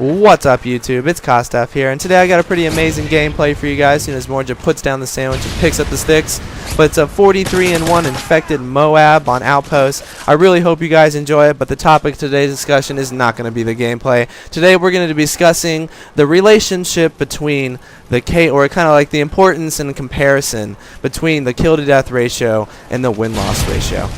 What's up, YouTube? It's Kostaf here, and today I got a pretty amazing gameplay for you guys. As Morja puts down the sandwich and picks up the sticks, but it's a 43-1 infected MOAB on Outpost. I really hope you guys enjoy it, but the topic of today's discussion is not going to be the gameplay. Today we're going to be discussing the relationship between the or kind of like the importance and comparison between the kill-to-death ratio and the win-loss ratio.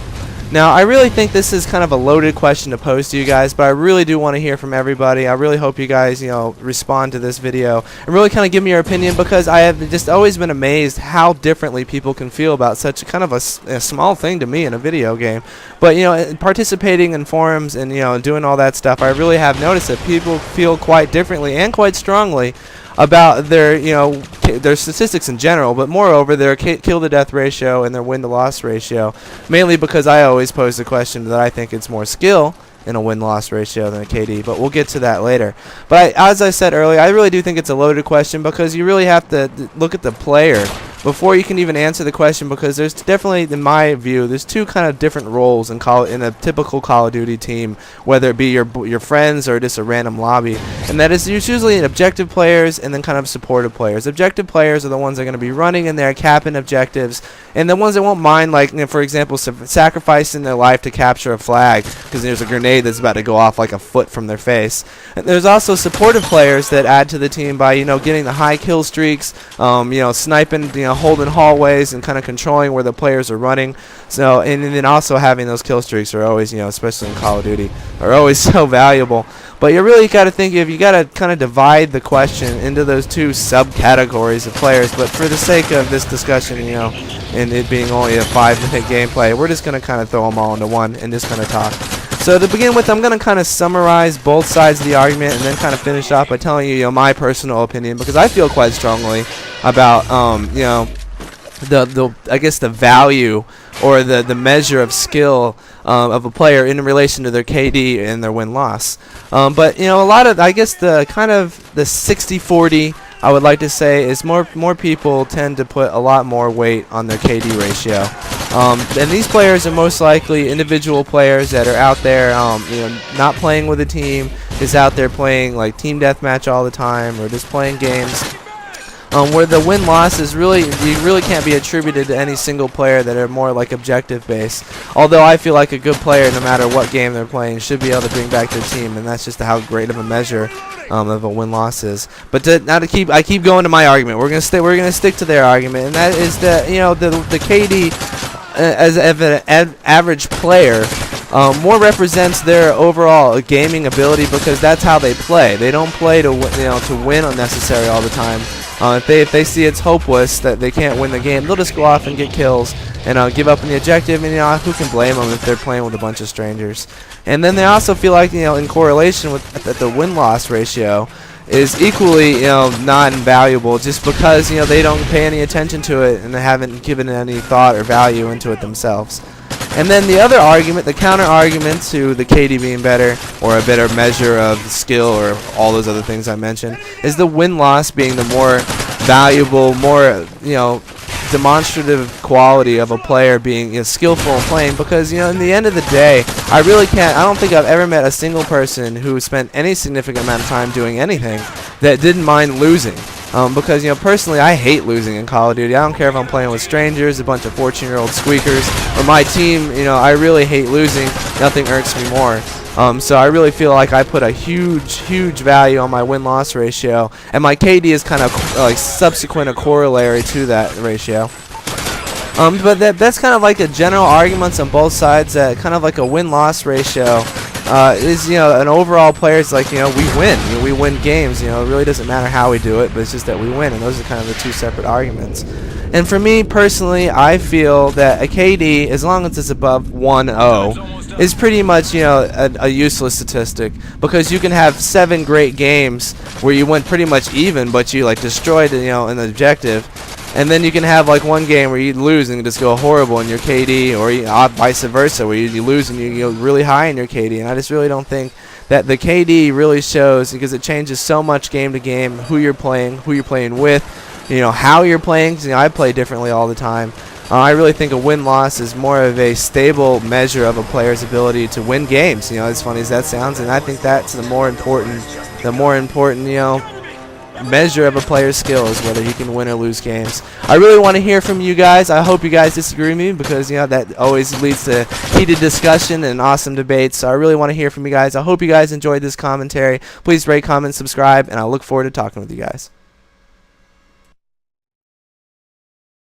Now, I really think this is kind of a loaded question to pose to you guys, but I really do want to hear from everybody. I really hope you guys, respond to this video and really kind of give me your opinion, because I have just always been amazed how differently people can feel about such kind of a small thing to me in a video game. But, participating in forums and, doing all that stuff, I really have noticed that people feel quite differently and quite strongly about their, their statistics in general, but moreover their kill-to-death ratio and their win-to-loss ratio, mainly because I always pose the question that I think it's more skill in a win-loss ratio than a KD, but we'll get to that later. But as I said earlier, I really do think it's a loaded question, because you really have to look at the player before you can even answer the question, because there's definitely, in my view, there's two kind of different roles in a typical Call of Duty team, whether it be your friends or just a random lobby, and that is usually objective players and then kind of supportive players. Objective players are the ones that are going to be running in there, capping objectives, and the ones that won't mind, like, for example, sacrificing their life to capture a flag because there's a grenade that's about to go off like a foot from their face. And there's also supportive players that add to the team by, getting the high kill streaks, sniping, holding hallways and kind of controlling where the players are running. So, and then also having those kill streaks are always, especially in Call of Duty, are always so valuable. But you really got to think, if you got to kind of divide the question into those two subcategories of players. But for the sake of this discussion, and it being only a 5-minute gameplay, we're just going to kind of throw them all into one and just kind of talk. So to begin with, I'm going to kind of summarize both sides of the argument and then kind of finish off by telling you, my personal opinion, because I feel quite strongly about, I guess the value or the measure of skill of a player in relation to their KD and their win-loss. But a lot of, I guess, the kind of the 60-40, I would like to say, is more people tend to put a lot more weight on their KD ratio. And these players are most likely individual players that are out there, not playing with a team, just out there playing like team deathmatch all the time, or just playing games. Where the win-loss is really can't be attributed to any single player, that are more like objective based. Although I feel like a good player, no matter what game they're playing, should be able to bring back their team, and that's just how great of a measure of a win-loss is. But I keep going to my argument. We're gonna stick to their argument, and that is that the KD as an average player more represents their overall gaming ability, because that's how they play. They don't play to win unnecessarily all the time. If they see it's hopeless that they can't win the game, they'll just go off and get kills and give up on the objective. And who can blame them if they're playing with a bunch of strangers? And then they also feel like in correlation with that the win-loss ratio is equally not invaluable, just because they don't pay any attention to it and they haven't given any thought or value into it themselves. And then the other argument, the counter argument to the KD being better, or a better measure of skill, or all those other things I mentioned, is the win-loss being the more valuable, more demonstrative quality of a player being skillful in playing. Because in the end of the day, I don't think I've ever met a single person who spent any significant amount of time doing anything that didn't mind losing. Because personally, I hate losing in Call of Duty. I don't care if I'm playing with strangers, a bunch of 14-year-old squeakers, or my team. I really hate losing. Nothing irks me more. So I really feel like I put a huge value on my win-loss ratio, and my KD is kind of like subsequent, a corollary to that ratio. But that's kind of like a general arguments on both sides, that kind of like a win-loss ratio is an overall player's like we win games. It really doesn't matter how we do it, but it's just that we win, and those are kind of the two separate arguments. And for me personally, I feel that a KD, as long as it's above 1-0, is pretty much a useless statistic, because you can have 7 great games where you went pretty much even, but you destroyed an objective. And then you can have like one game where you lose and just go horrible in your KD, or vice versa, where you lose and you go really high in your KD. And I just really don't think that the KD really shows, because it changes so much game to game, who you're playing with, how you're playing. 'Cause, I play differently all the time. I really think a win-loss is more of a stable measure of a player's ability to win games. You know, as funny as that sounds, and I think that's the more important, you know, measure of a player's skill is whether he can win or lose games. I really want to hear from you guys. I hope you guys disagree with me, because you know that always leads to heated discussion and awesome debates. So I really want to hear from you guys. I hope you guys enjoyed this commentary. Please rate, comment, subscribe, and I look forward to talking with you guys.